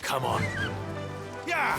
Come on. Yeah!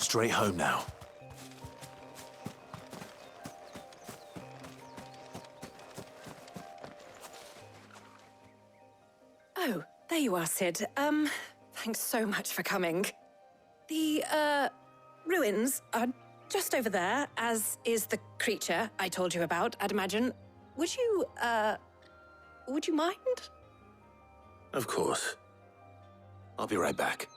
Straight home now. Oh, there you are, Sid. Thanks so much for coming. The, ruins are just over there, as is the creature I told you about, I'd imagine. Would you mind? Of course. I'll be right back.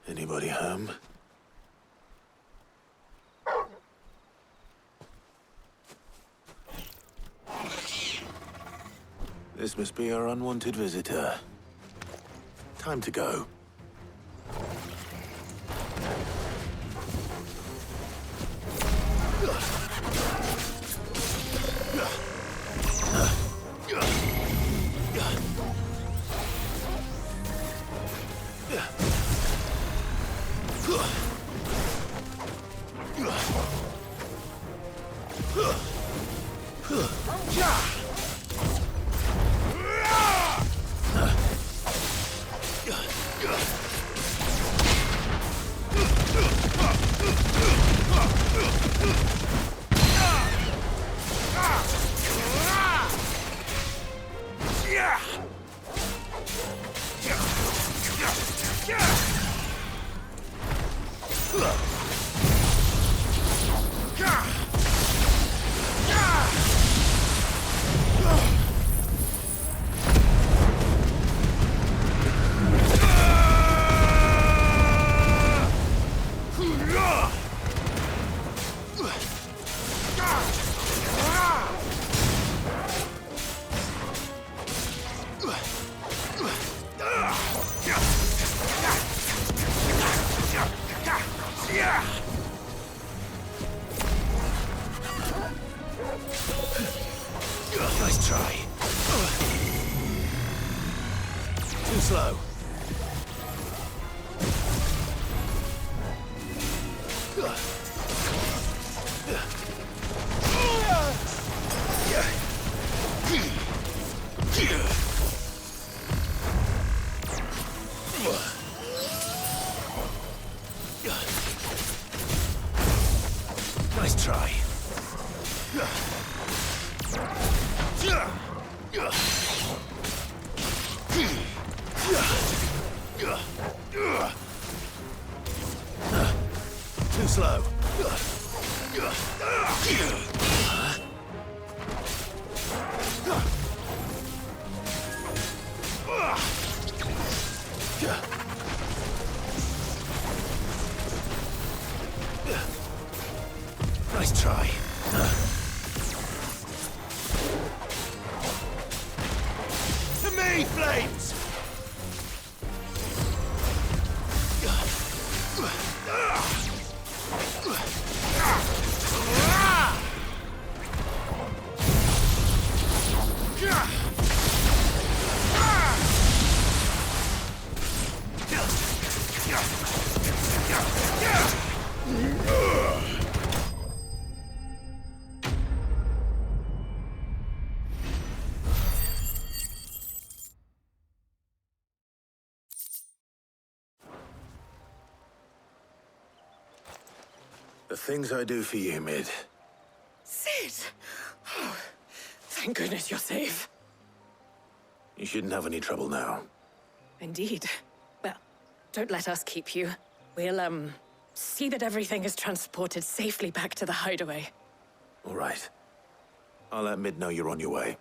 Anybody home? This must be our unwanted visitor. Time to go. Nice try. Too slow. Nice try. Too slow. Nice try. To me, flames! The things I do for you, Mid. Sid! Oh, thank goodness you're safe. You shouldn't have any trouble now. Indeed. Well, don't let us keep you. We'll, see that everything is transported safely back to the hideaway. All right. I'll let Mid know you're on your way.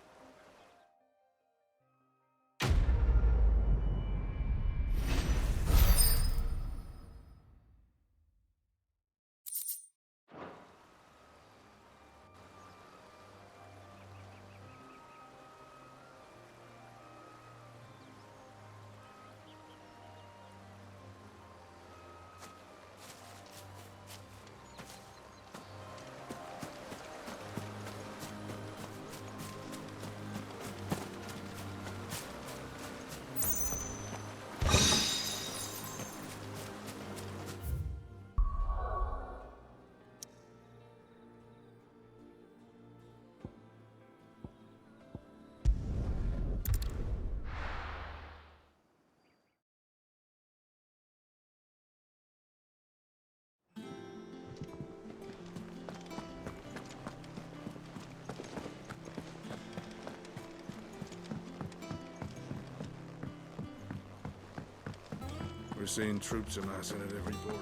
We're seeing troops amassing at every border.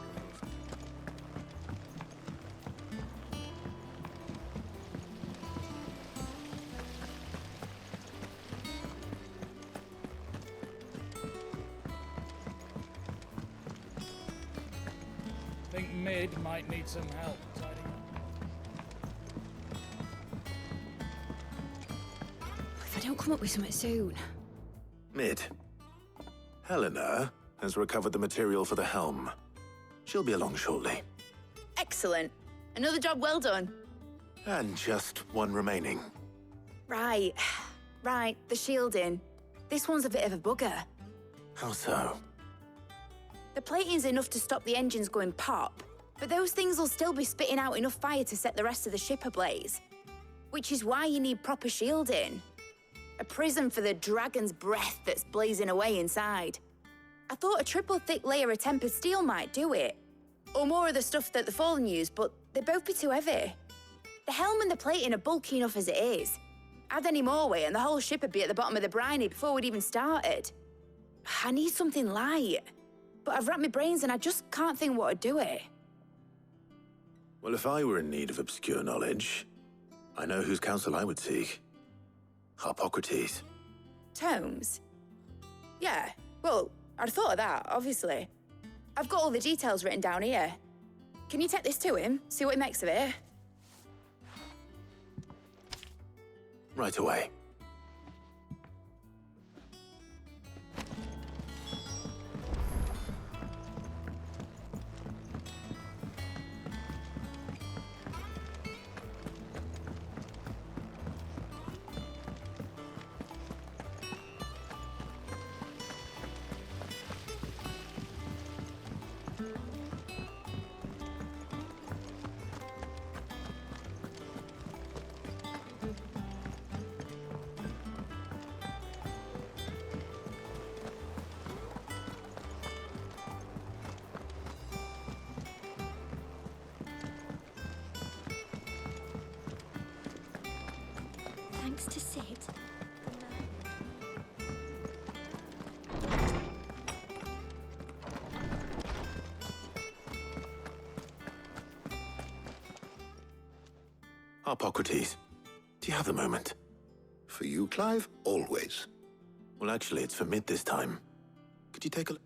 Think Mid might need some help tidying up. If I don't come up with something soon. Mid. Helena has recovered the material for the helm. She'll be along shortly. Excellent. Another job well done. And just one remaining. Right. Right, the shielding. This one's a bit of a bugger. How so? The plating's enough to stop the engines going pop, but those things will still be spitting out enough fire to set the rest of the ship ablaze. Which is why you need proper shielding. A prison for the dragon's breath that's blazing away inside. I thought a triple thick layer of tempered steel might do it. Or more of the stuff that the Fallen use, but they'd both be too heavy. The helm and the plating are bulky enough as it is. Add any more weight and the whole ship would be at the bottom of the briny before we'd even started. I need something light. But I've racked my brains and I just can't think what would do it. Well, if I were in need of obscure knowledge, I know whose counsel I would seek. Harpocrates. Tomes? Yeah, well, I'd thought of that, obviously. I've got all the details written down here. Can you take this to him, see what he makes of it? Right away. Thanks to Sid. Harpocrates, do you have a moment? For you, Clive, always. Well, actually, it's for Mid this time. Could you take a look?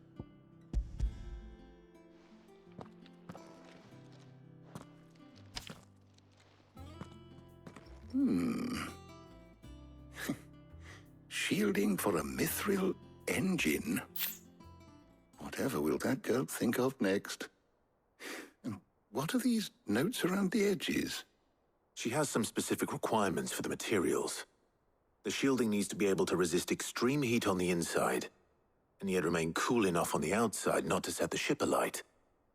Shielding for a mithril engine. Whatever will that girl think of next? And what are these notes around the edges? She has some specific requirements for the materials. The shielding needs to be able to resist extreme heat on the inside, and yet remain cool enough on the outside not to set the ship alight,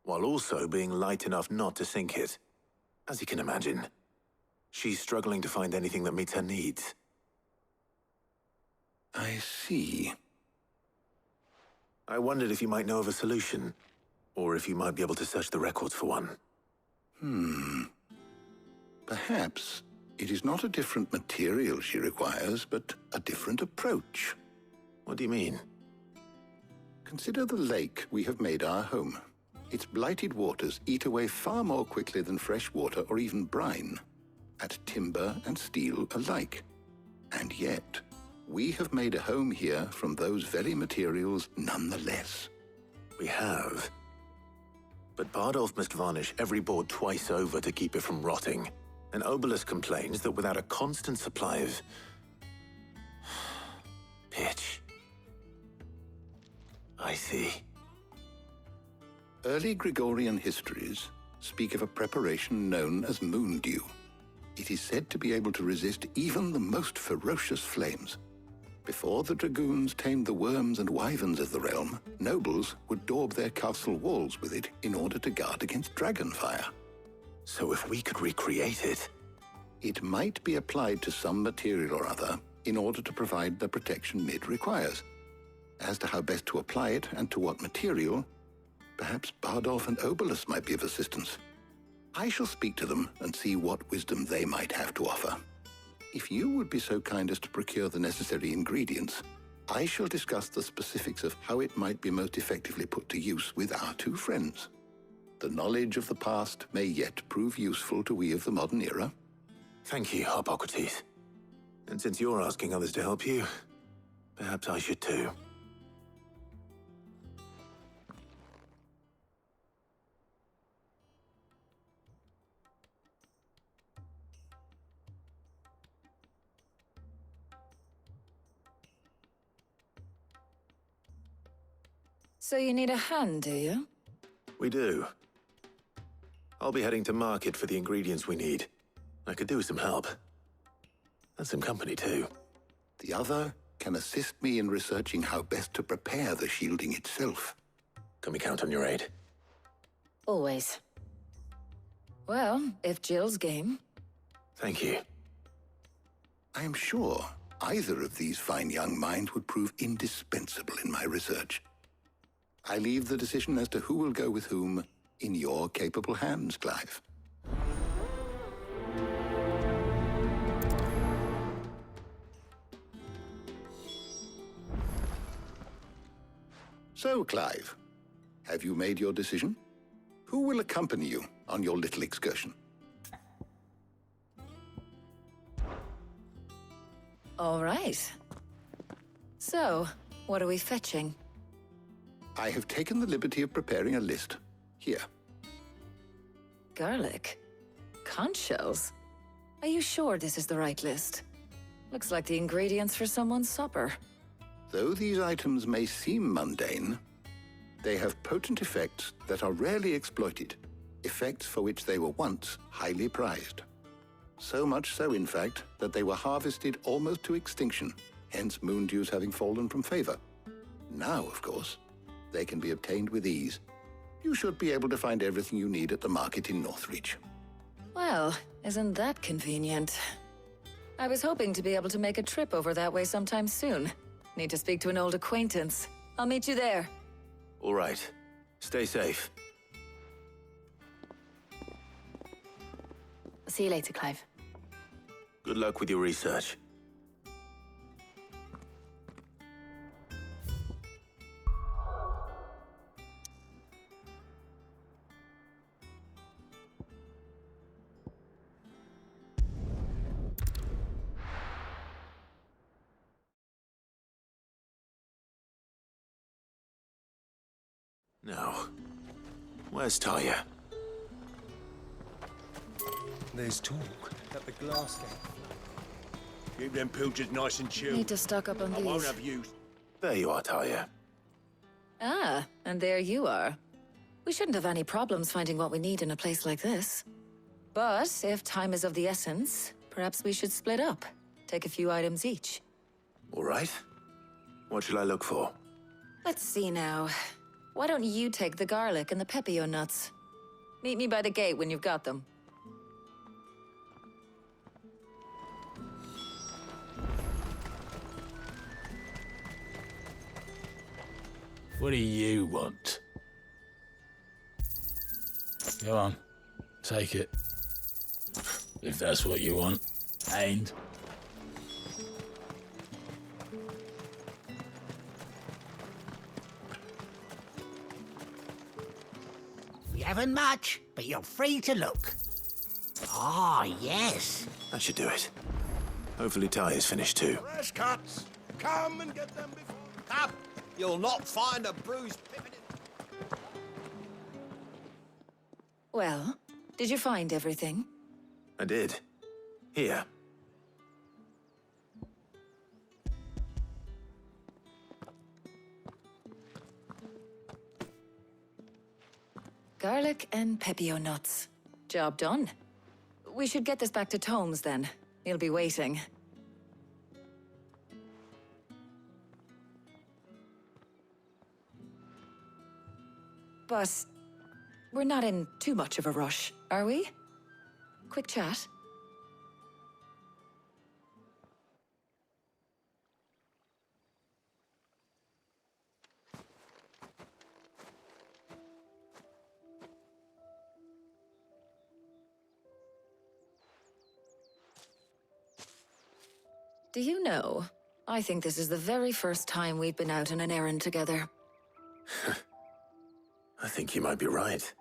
while also being light enough not to sink it. As you can imagine, she's struggling to find anything that meets her needs. I see. I wondered if you might know of a solution, or if you might be able to search the records for one. Perhaps it is not a different material she requires, but a different approach. What do you mean? Consider the lake we have made our home. its blighted waters eat away far more quickly than fresh water or even brine, at timber and steel alike. And yet, we have made a home here from those very materials nonetheless. We have. But Bardolph must varnish every board twice over to keep it from rotting. And Obelus complains that without a constant supply of pitch. I see. Early Gregorian histories speak of a preparation known as moon dew. It is said to be able to resist even the most ferocious flames. Before the dragoons tamed the worms and wyverns of the realm, nobles would daub their castle walls with it in order to guard against dragon fire. So if we could recreate it... It might be applied to some material or other in order to provide the protection Mid requires. As to how best to apply it and to what material, perhaps Bardolph and Obelus might be of assistance. I shall speak to them and see what wisdom they might have to offer. If you would be so kind as to procure the necessary ingredients, I shall discuss the specifics of how it might be most effectively put to use with our two friends. The knowledge of the past may yet prove useful to we of the modern era. Thank you, Hippocrates. And since you're asking others to help you, perhaps I should too. So you need a hand, do you? We do. I'll be heading to market for the ingredients we need. I could do with some help. And some company, too. The other can assist me in researching how best to prepare the shielding itself. Can we count on your aid? Always. Well, if Jill's game. Thank you. I am sure either of these fine young minds would prove indispensable in my research. I leave the decision as to who will go with whom in your capable hands, Clive. So, Clive, have you made your decision? Who will accompany you on your little excursion? All right. So, what are we fetching? I have taken the liberty of preparing a list. Here. Garlic? Conch shells? Are you sure this is the right list? Looks like the ingredients for someone's supper. Though these items may seem mundane, they have potent effects that are rarely exploited, effects for which they were once highly prized. So much so, in fact, that they were harvested almost to extinction, hence moon dews having fallen from favor. Now, of course, they can be obtained with ease. You should be able to find everything you need at the market in Northreach. Well, isn't that convenient? I was hoping to be able to make a trip over that way sometime soon. Need to speak to an old acquaintance. I'll meet you there. All right. Stay safe. I'll see you later, Clive. Good luck with your research. Now, where's Talia? There's talk that the glass gate. Keep them pilchers nice and chilled. Need to stock up on I won't these. have use. There you are, Talia. Ah, and there you are. We shouldn't have any problems finding what we need in a place like this. But if time is of the essence, perhaps we should split up. Take a few items each. All right. What shall I look for? Let's see now. Why don't you take the garlic and the pepio nuts? Meet me by the gate when you've got them. What do you want? Go on, take it. If that's what you want. And haven't much, but you're free to look. Ah, yes. That should do it. Hopefully Ty is finished too. Fresh cuts! Come and get them before... Up! You'll not find a bruised pivot in... Well, did you find everything? I did. Here. Garlic and pepio nuts. Job done. We should get this back to Tomes then. He'll be waiting. But we're not in too much of a rush, are we? Quick chat. Do you know, I think this is the very first time we've been out on an errand together. I think you might be right.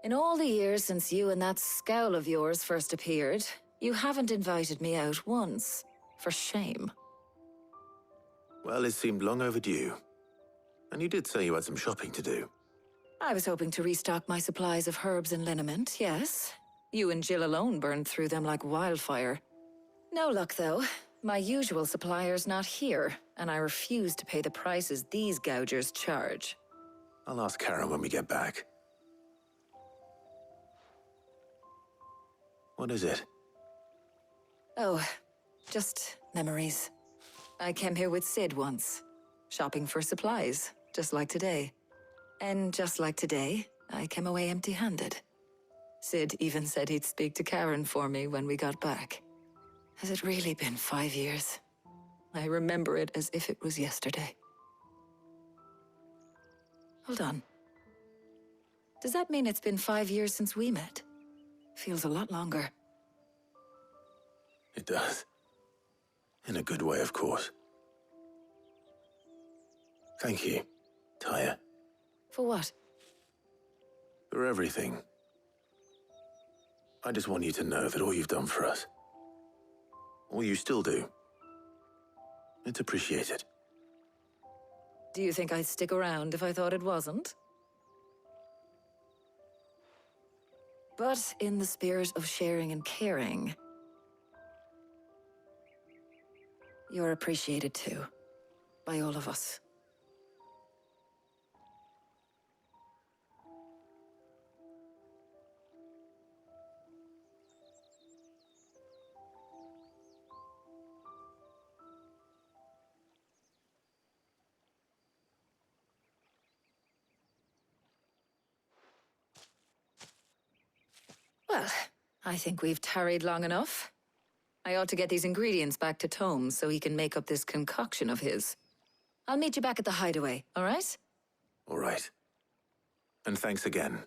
In all the years since you and that scowl of yours first appeared, you haven't invited me out once. For shame. Well, it seemed long overdue. And you did say you had some shopping to do. I was hoping to restock my supplies of herbs and liniment, yes. You and Jill alone burned through them like wildfire. No luck, though. My usual supplier's not here, and I refuse to pay the prices these gougers charge. I'll ask Karen when we get back. What is it? Oh, just memories. I came here with Sid once, shopping for supplies, just like today. And just like today, I came away empty-handed. Sid even said he'd speak to Karen for me when we got back. Has it really been 5 years? I remember it as if it was yesterday. Hold on. Does that mean it's been 5 years since we met? Feels a lot longer. It does. In a good way, of course. Thank you, Tyre. For what? For everything. I just want you to know that all you've done for us, all you still do, it's appreciated. Do you think I'd stick around if I thought it wasn't? But in the spirit of sharing and caring, you're appreciated too, by all of us. Well, I think we've tarried long enough. I ought to get these ingredients back to Tomes so he can make up this concoction of his. I'll meet you back at the hideaway, all right? All right. And thanks again.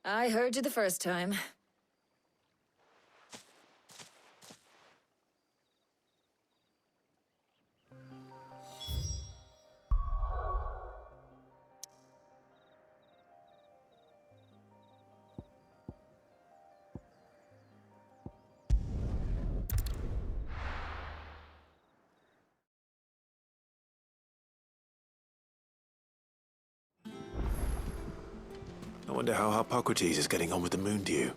I heard you the first time. I wonder how Hippocrates is getting on with the moon dew.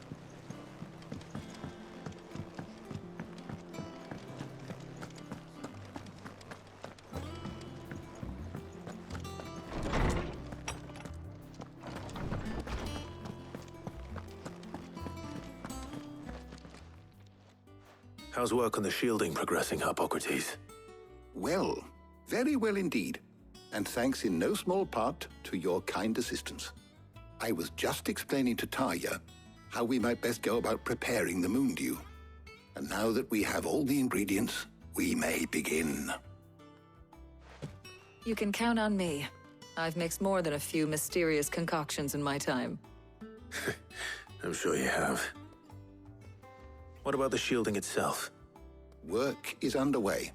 How's work on the shielding progressing, Hippocrates? Well, very well indeed. And thanks in no small part to your kind assistance. I was just explaining to Tarja how we might best go about preparing the moon dew. And now that we have all the ingredients, we may begin. You can count on me. I've mixed more than a few mysterious concoctions in my time. I'm sure you have. What about the shielding itself? Work is underway,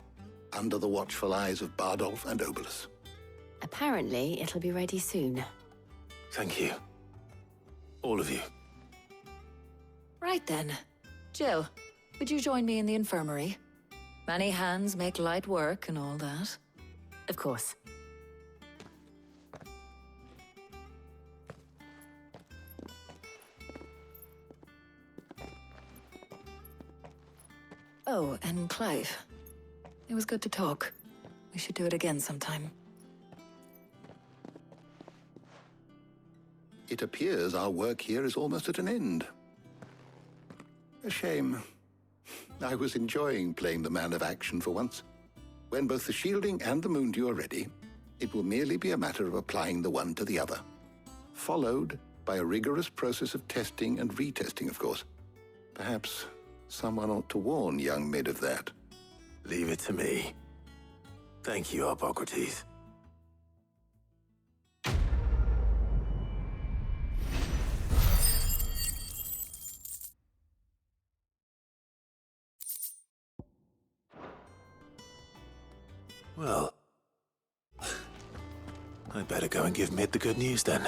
under the watchful eyes of Bardolph and Obolus. Apparently, it'll be ready soon. Thank you. All of you. Right then. Jill, would you join me in the infirmary? Many hands make light work and all that. Of course. Oh, and Clive. It was good to talk. We should do it again sometime. It appears our work here is almost at an end. A shame. I was enjoying playing the man of action for once. When both the shielding and the moondew are ready, it will merely be a matter of applying the one to the other. Followed by a rigorous process of testing and retesting, of course. Perhaps someone ought to warn young Mid of that. Leave it to me. Thank you, Hippocrates. Well, I'd better go and give Mid the good news then.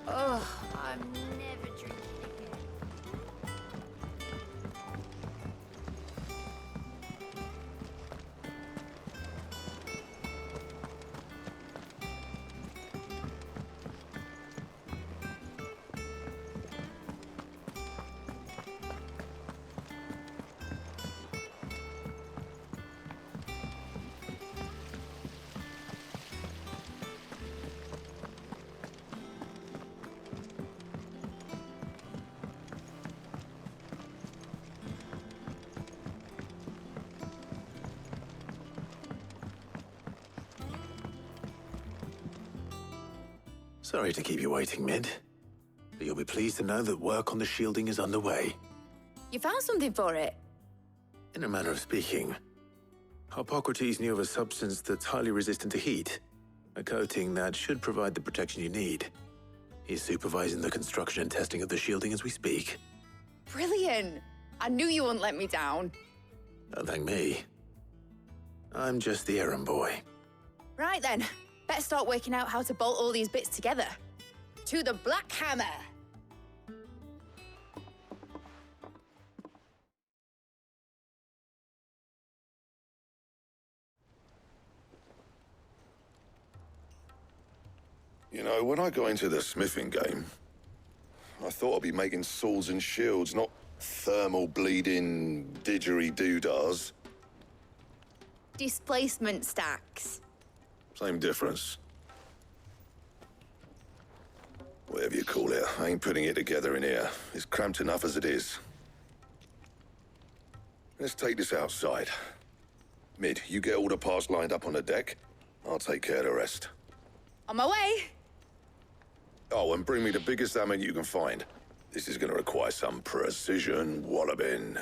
Ugh, I'm never drinking again. Sorry to keep you waiting, Mid. But you'll be pleased to know that work on the shielding is underway. You found something for it? In a manner of speaking, Hippocrates knew of a substance that's highly resistant to heat, a coating that should provide the protection you need. He's supervising the construction and testing of the shielding as we speak. Brilliant! I knew you wouldn't let me down. Don't thank me. I'm just the errand boy. Right then, better start working out how to bolt all these bits together. To the Black Hammer! You know, when I got into the smithing game, I thought I'd be making swords and shields, not thermal bleeding didgeridoo-dahs. Displacement stacks. Same difference. Whatever you call it, I ain't putting it together in here. It's cramped enough as it is. Let's take this outside. Mid, you get all the parts lined up on the deck. I'll take care of the rest. On my way! Oh, and bring me the biggest hammer you can find. This is gonna require some precision walloping.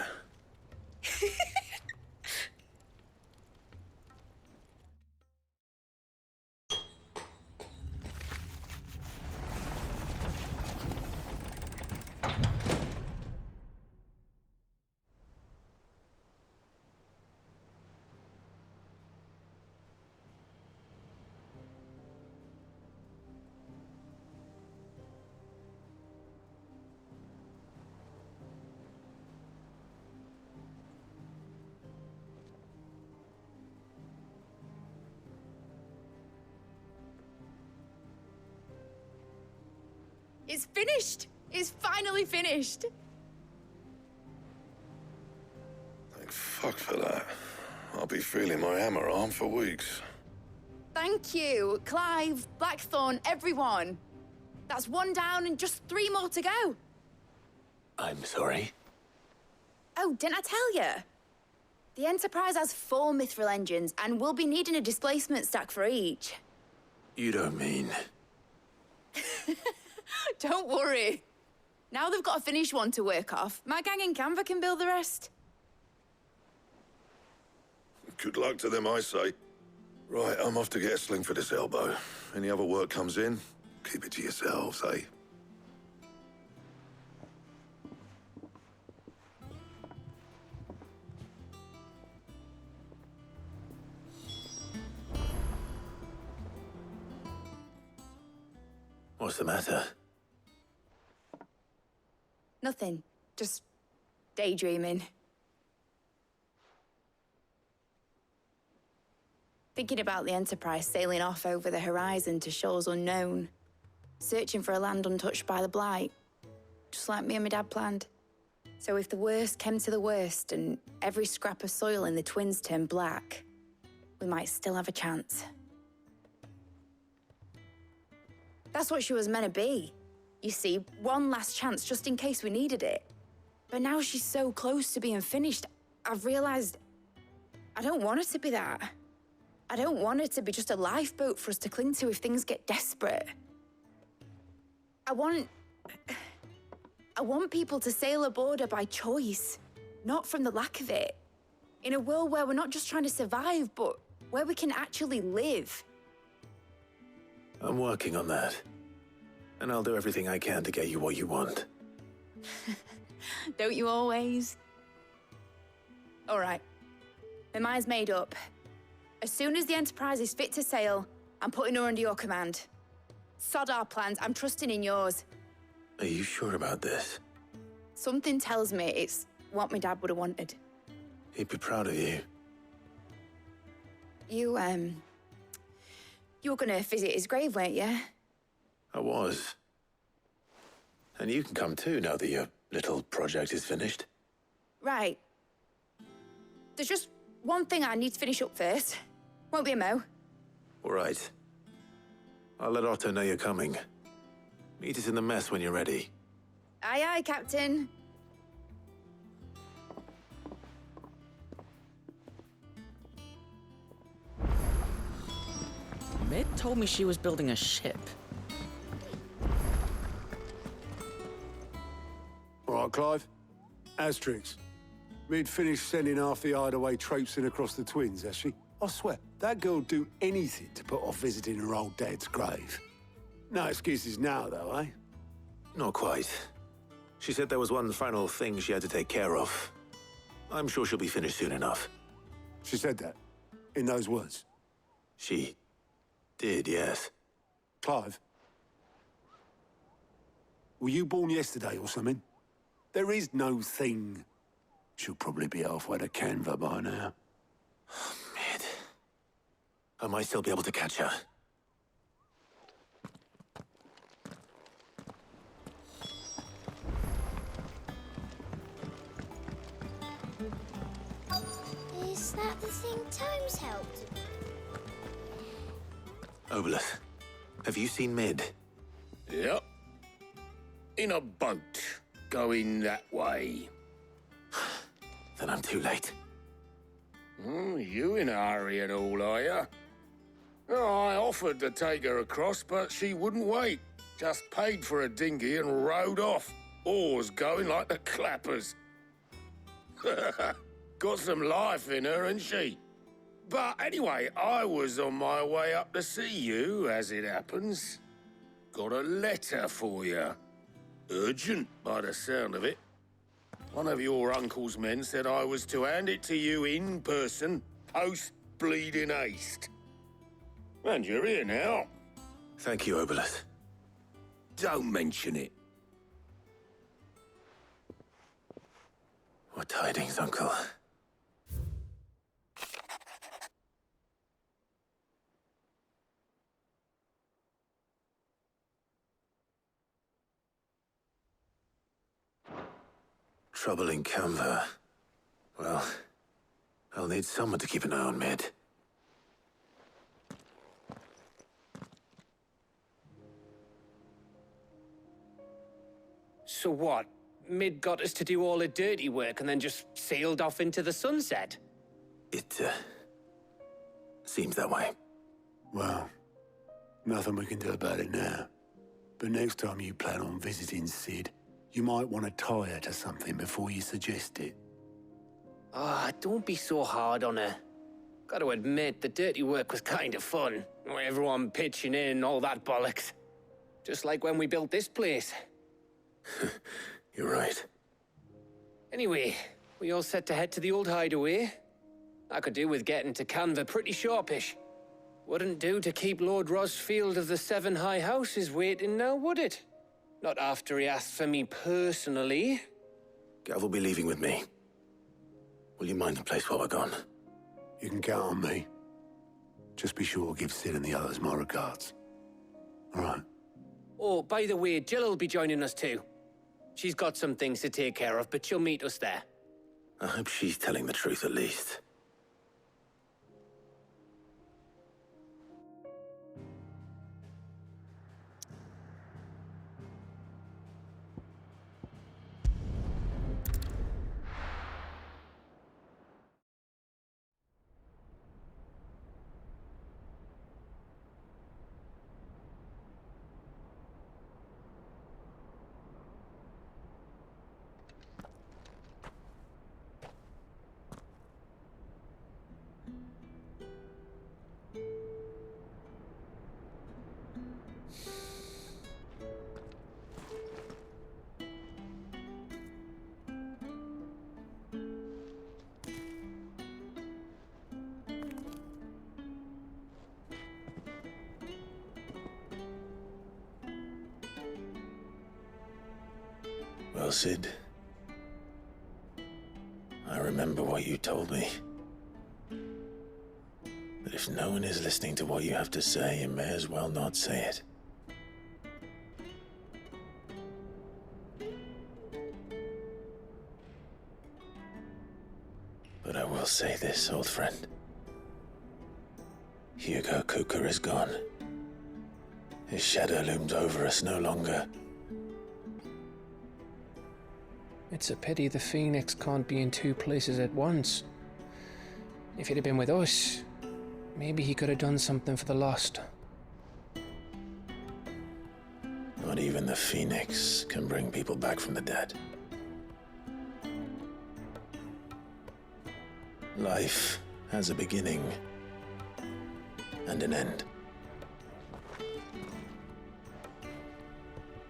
It's finished! It's finally finished! Thank fuck for that. I'll be feeling my hammer arm for weeks. Thank you, Clive, Blackthorn, everyone. That's one down and just 3 more to go. I'm sorry. Oh, didn't I tell you? The Enterprise has 4 mithril engines, and we'll be needing a displacement stack for each. You don't mean... Don't worry. Now they've got a finished one to work off, my gang in Canva can build the rest. Good luck to them, I say. Right, I'm off to get a sling for this elbow. Any other work comes in, keep it to yourselves, eh? What's the matter? Nothing. Just daydreaming. Thinking about the Enterprise sailing off over the horizon to shores unknown. Searching for a land untouched by the Blight. Just like me and my dad planned. So if the worst came to the worst and every scrap of soil in the Twins turned black, we might still have a chance. That's what she was meant to be. You see, one last chance just in case we needed it. But now she's so close to being finished, I've realized I don't want her to be that. I don't want her to be just a lifeboat for us to cling to if things get desperate. I want people to sail aboard her by choice, not from the lack of it. In a world where we're not just trying to survive, but where we can actually live. I'm working on that. And I'll do everything I can to get you what you want. Don't you always? All right. My mind's made up. As soon as the Enterprise is fit to sail, I'm putting her under your command. Sod our plans, I'm trusting in yours. Are you sure about this? Something tells me it's what my dad would have wanted. He'd be proud of you. You were gonna visit his grave, weren't you? I was. And you can come too now that your little project is finished. Right. There's just one thing I need to finish up first. Won't be a mo. All right. I'll let Otto know you're coming. Meet us in the mess when you're ready. Aye, aye, Captain. Mid told me she was building a ship. All right, Clive. Asterix. Mid finished sending half the hideaway traipsing across the Twins, has she? I swear, that girl'd do anything to put off visiting her old dad's grave. No excuses now, though, eh? Not quite. She said there was one final thing she had to take care of. I'm sure she'll be finished soon enough. She said that? In those words? She did, yes. Clive? Were you born yesterday or something? There is no thing. She'll probably be halfway to Canva by now. Mid. I might still be able to catch her. Is that the thing Tomes helped? Obolus, have you seen Mid? Yep. In a boat, going that way. Then I'm too late. You in a hurry and all, are you? Oh, I offered to take her across, but she wouldn't wait. Just paid for a dinghy and rowed off. Oars going like the clappers. Got some life in her, ain't she? But anyway, I was on my way up to see you, as it happens. Got a letter for you. Urgent, by the sound of it. One of your uncle's men said I was to hand it to you in person, post-bleeding haste. And you're here now. Thank you, Obolus. Don't mention it. What tidings, Uncle? Trouble in Canva. Well, I'll need someone to keep an eye on Mid. So what? Mid got us to do all the dirty work and then just sailed off into the sunset? It, seems that way. Well, nothing we can do about it now. But next time you plan on visiting Sid, you might want to tie her to something before you suggest it. Ah, don't be so hard on her. Gotta admit, the dirty work was kind of fun. Everyone pitching in, all that bollocks. Just like when we built this place. You're right. Anyway, we all set to head to the old hideaway. I could do with getting to Canva pretty sharpish. Wouldn't do to keep Lord Rosfield of the Seven High Houses waiting now, would it? Not after he asked for me personally. Gav will be leaving with me. Will you mind the place while we're gone? You can count on me. Just be sure to give Sid and the others my regards. All right. Oh, by the way, Jill will be joining us too. She's got some things to take care of, but she'll meet us there. I hope she's telling the truth at least. Well, Sid, I remember what you told me. That if no one is listening to what you have to say, you may as well not say it. But I will say this, old friend. Hugo Kuka is gone. His shadow looms over us no longer. It's a pity the Phoenix can't be in two places at once. If he'd have been with us, maybe he could have done something for the lost. Not even the Phoenix can bring people back from the dead. Life has a beginning and an end.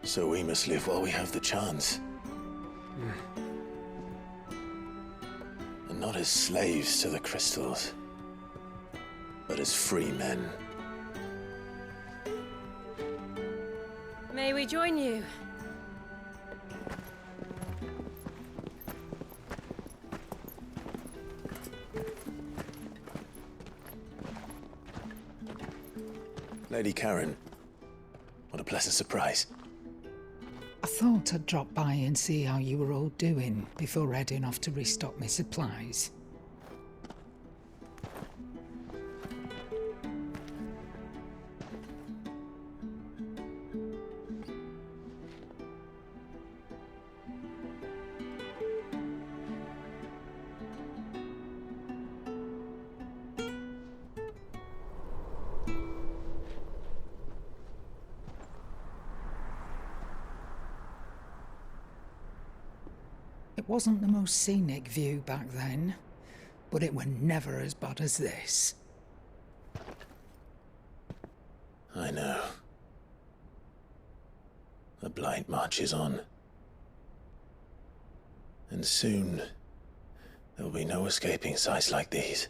So we must live while we have the chance. And not as slaves to the crystals, but as free men. May we join you? Lady Karen, what a pleasant surprise. I thought I'd drop by and see how you were all doing before heading off to restock my supplies. It wasn't the most scenic view back then, but it were never as bad as this. I know. The blight marches on. And soon, there will be no escaping sights like these.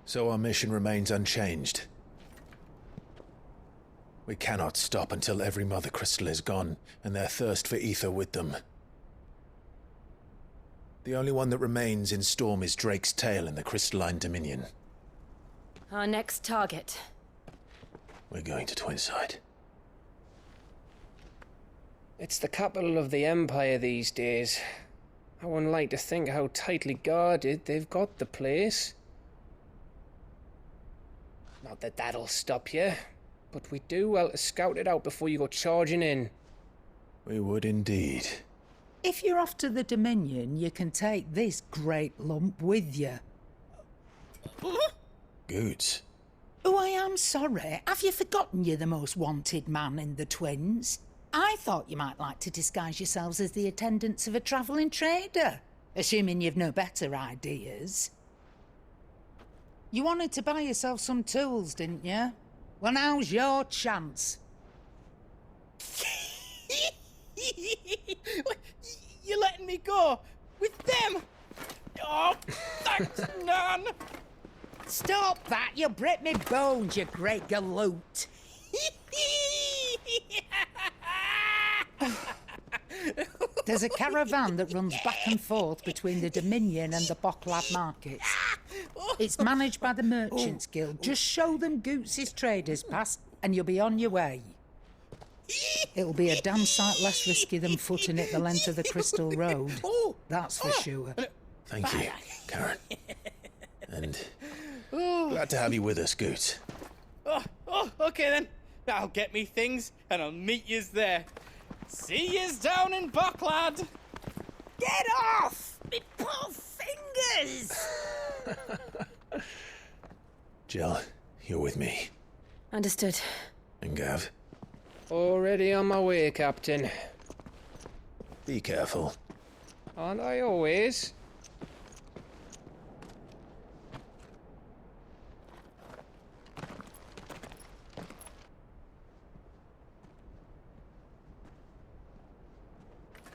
So our mission remains unchanged. We cannot stop until every Mother Crystal is gone, and their thirst for ether with them. The only one that remains in Storm is Drake's tail in the Crystalline Dominion. Our next target. We're going to Twinside. It's the capital of the Empire these days. I wouldn't like to think how tightly guarded they've got the place. Not that that'll stop you, but we do well to scout it out before you go charging in. We would indeed. If you're off to the Dominion, you can take this great lump with you. Goods. Oh, I am sorry. Have you forgotten you're the most wanted man in the Twins? I thought you might like to disguise yourselves as the attendants of a travelling trader, assuming you've no better ideas. You wanted to buy yourself some tools, didn't you? Well, now's your chance. You're letting me go with them? Oh, Thanks, Nan. Stop that! You'll break me bones, you great galoot. There's a caravan that runs back and forth between the Dominion and the Bocklad markets. It's managed by the Merchants Guild. Just show them Goots' traders pass and you'll be on your way. It'll be a damn sight less risky than footing it the length of the Crystal Road. That's for sure. Thank you, Karen. And glad to have you with us, Goot. Okay then. I'll get me things and I'll meet yous there. See yous down in Bocklad. Get off! Me poor fingers! Jill, you're with me. Understood. And Gav, Already on my way, Captain. be careful. Aren't I always?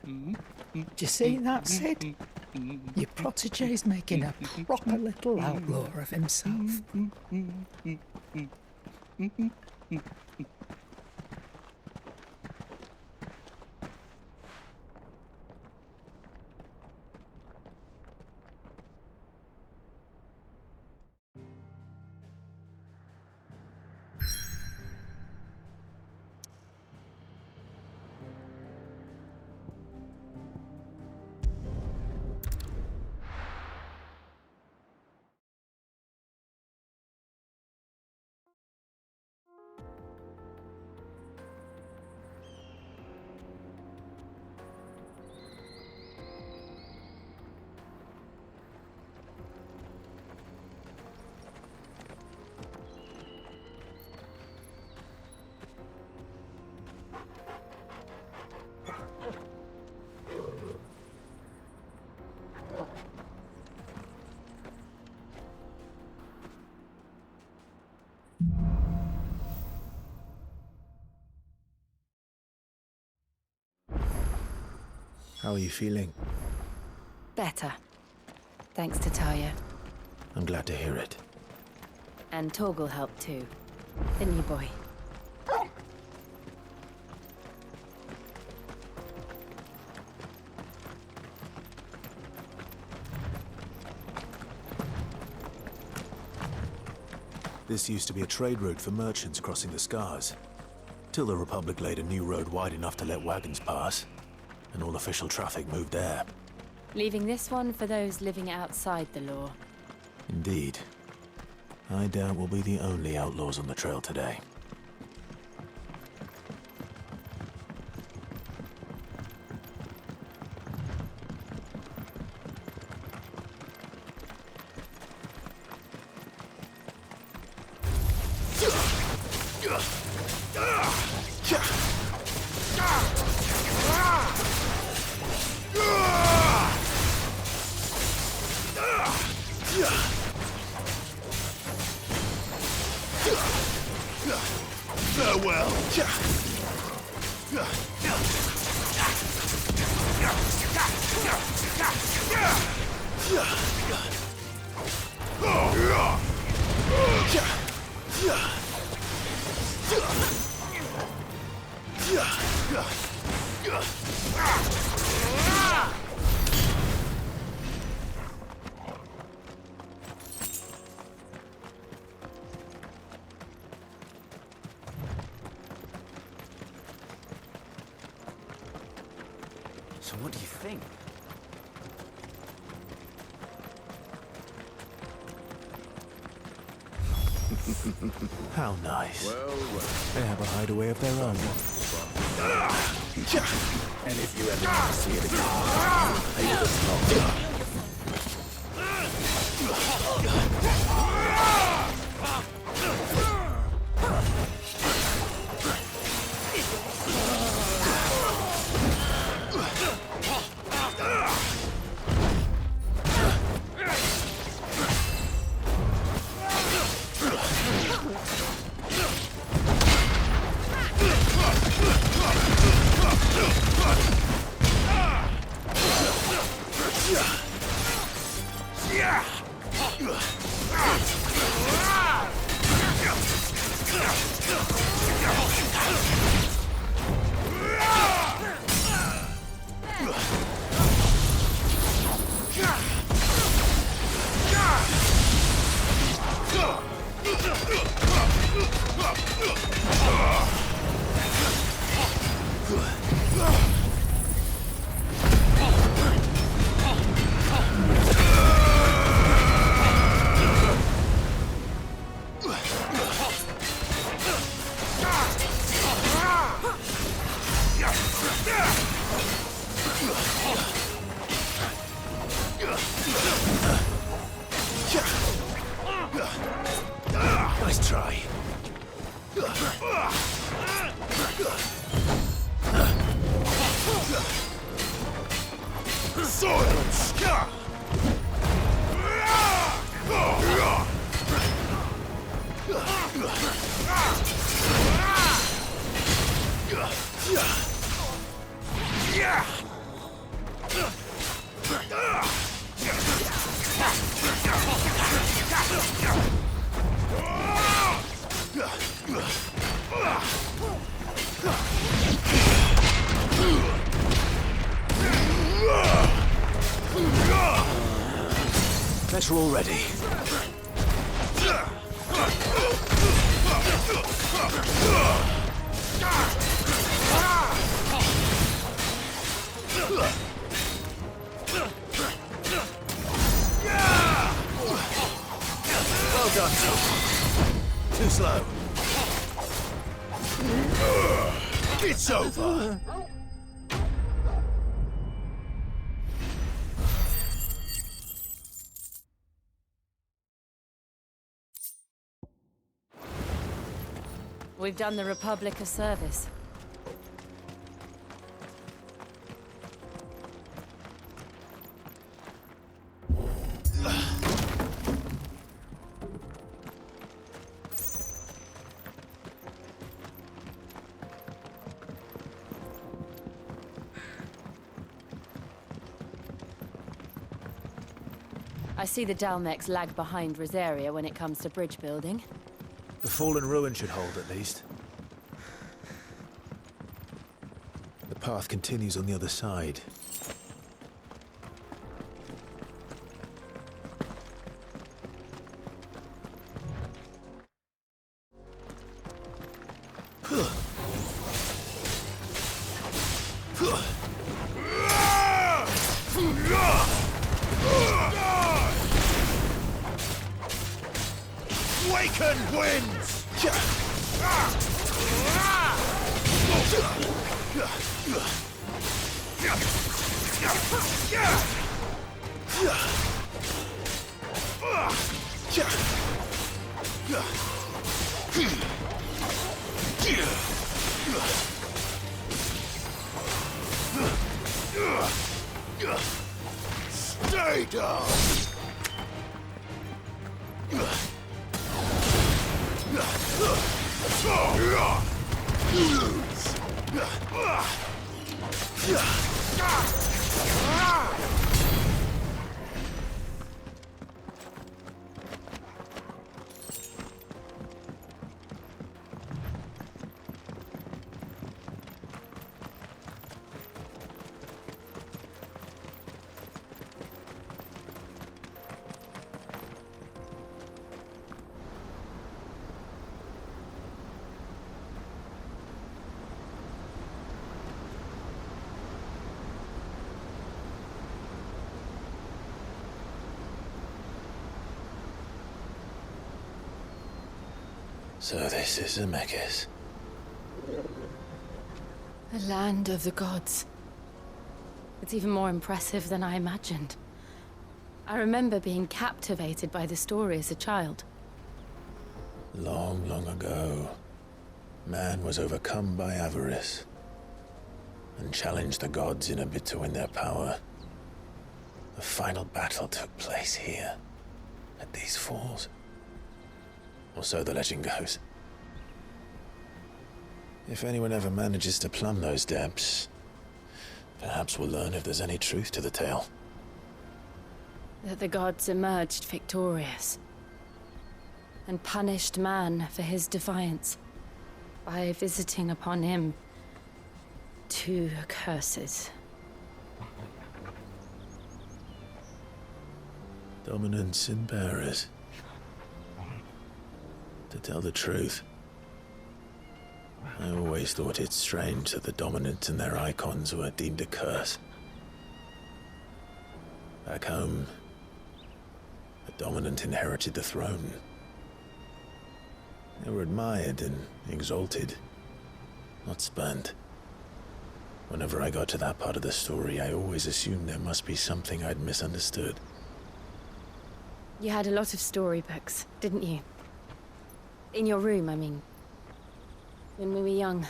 Do you see that, Sid? Your protege's making a proper little outlaw of himself. How are you feeling? Better. Thanks to Taya. I'm glad to hear it. And Torgal helped too. Didn't you, boy? This used to be a trade route for merchants crossing the Scars. Till the Republic laid a new road wide enough to let wagons pass, and all official traffic moved there. Leaving this one for those living outside the law. Indeed. I doubt we'll be the only outlaws on the trail today. Farewell. So what do you think? How nice. Well. They have a hideaway of their own. And if you ever want to see it again, pay the smoke. Better already. Well done, Tom. Too slow. It's over. We've done the Republic a service. I see the Dalmex lag behind Rosaria when it comes to bridge building. The fallen ruin should hold, at least. The path continues on the other side. Waken winds! Stay down! So this is Zemeckis. The land of the gods. It's even more impressive than I imagined. I remember being captivated by the story as a child. Long, long ago, man was overcome by avarice and challenged the gods in a bid to win their power. The final battle took place here, at these falls. Or so the legend goes. If anyone ever manages to plumb those depths, perhaps we'll learn if there's any truth to the tale. That the gods emerged victorious and punished man for his defiance by visiting upon him 2 curses. Dominance and bearers. To tell the truth, I always thought it strange that the dominant and their icons were deemed a curse. Back home, the dominant inherited the throne. They were admired and exalted, not spurned. Whenever I got to that part of the story, I always assumed there must be something I'd misunderstood. You had a lot of storybooks, didn't you? In your room, I mean. When we were young.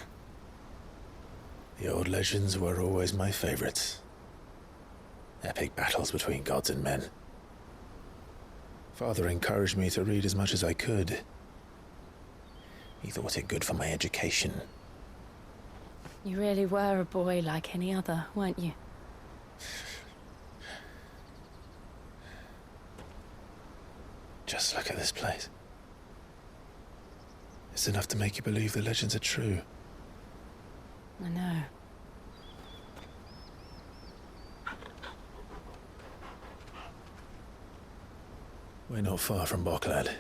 The old legends were always my favorites. Epic battles between gods and men. Father encouraged me to read as much as I could. He thought it good for my education. You really were a boy like any other, weren't you? Just look at this place. It's enough to make you believe the legends are true. I know. We're not far from Boklad.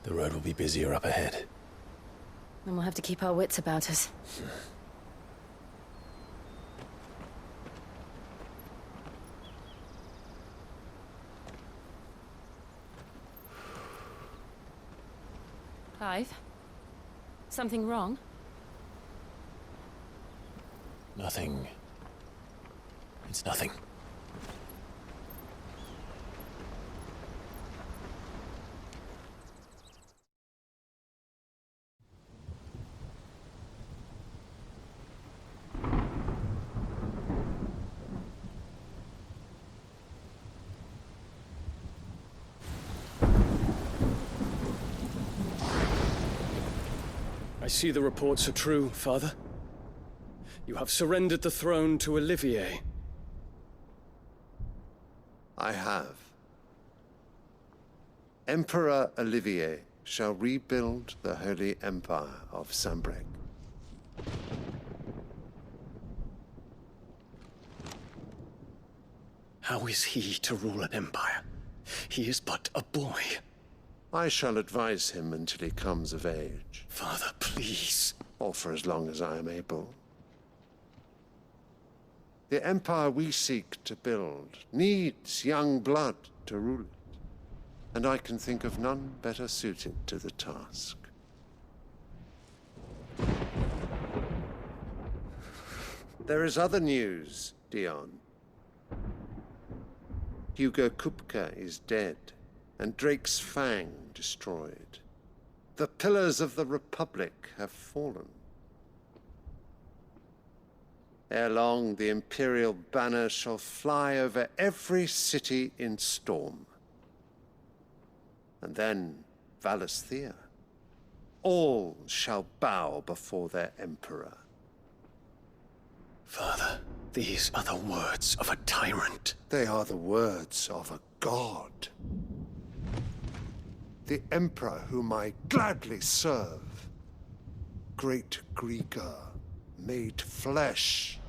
The road will be busier up ahead. Then we'll have to keep our wits about us. Clive? Something wrong? Nothing. It's nothing. I see the reports are true, Father. You have surrendered the throne to Olivier. I have. Emperor Olivier shall rebuild the Holy Empire of Sanbreque. How is he to rule an empire? He is but a boy. I shall advise him until he comes of age. Father, please. Or for as long as I am able. The empire we seek to build needs young blood to rule it, and I can think of none better suited to the task. There is other news, Dion. Hugo Kupka is dead, and Drake's Fang destroyed. The pillars of the Republic have fallen. Ere long, the Imperial banner shall fly over every city in Storm. And then Valisthea. All shall bow before their Emperor. Father, these are the words of a tyrant. They are the words of a god. The Emperor whom I gladly serve. Great Greeker, made flesh.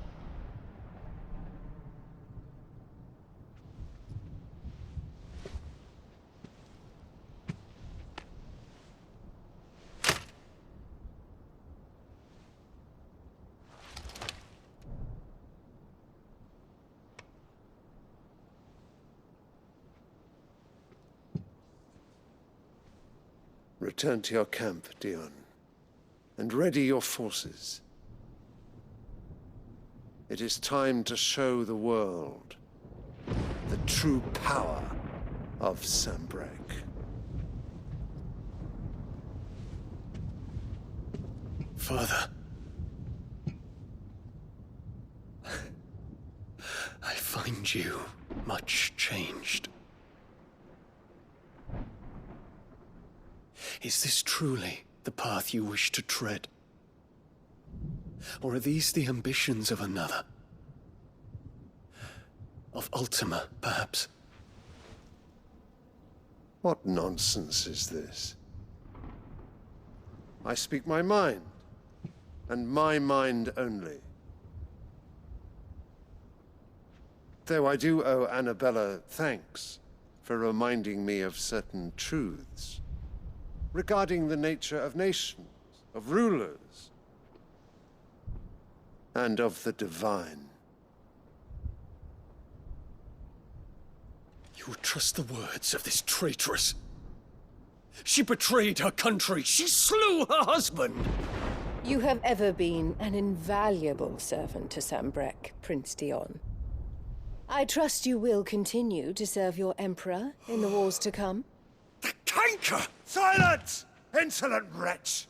Return to your camp, Dion, and ready your forces. It is time to show the world the true power of Sanbreque. Father. I find you much changed. Is this truly the path you wish to tread? Or are these the ambitions of another? Of Ultima, perhaps? What nonsense is this? I speak my mind, and my mind only. Though I do owe Annabella thanks for reminding me of certain truths regarding the nature of nations, of rulers, and of the divine. You would trust the words of this traitress? She betrayed her country. She slew her husband. You have ever been an invaluable servant to Sanbreque, Prince Dion. I trust you will continue to serve your Emperor in the wars to come. The canker! Silence! Insolent wretch!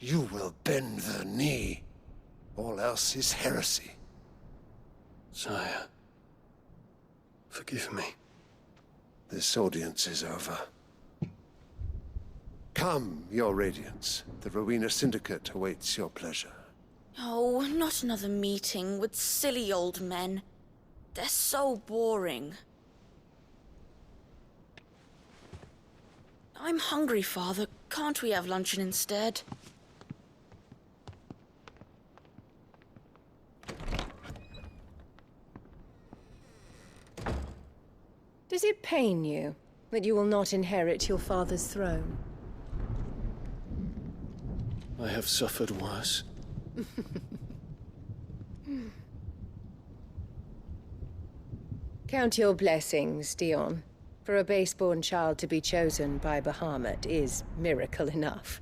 You will bend the knee, All else is heresy. Sire, forgive me. This audience is over. Come, Your Radiance. The Rowena Syndicate awaits your pleasure. Oh, not another meeting with silly old men. They're so boring. I'm hungry, Father. Can't we have luncheon instead? Does it pain you that you will not inherit your father's throne? I have suffered worse. Count your blessings, Dion. For a base-born child to be chosen by Bahamut is miracle enough.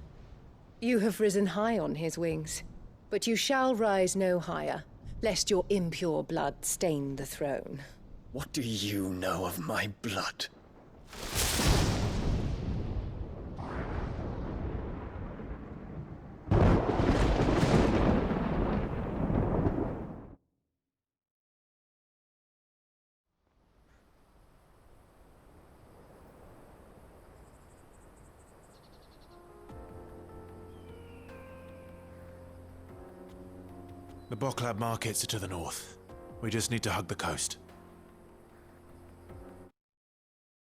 You have risen high on his wings, but you shall rise no higher, lest your impure blood stain the throne. What do you know of my blood? The Boklab markets are to the north. We just need to hug the coast.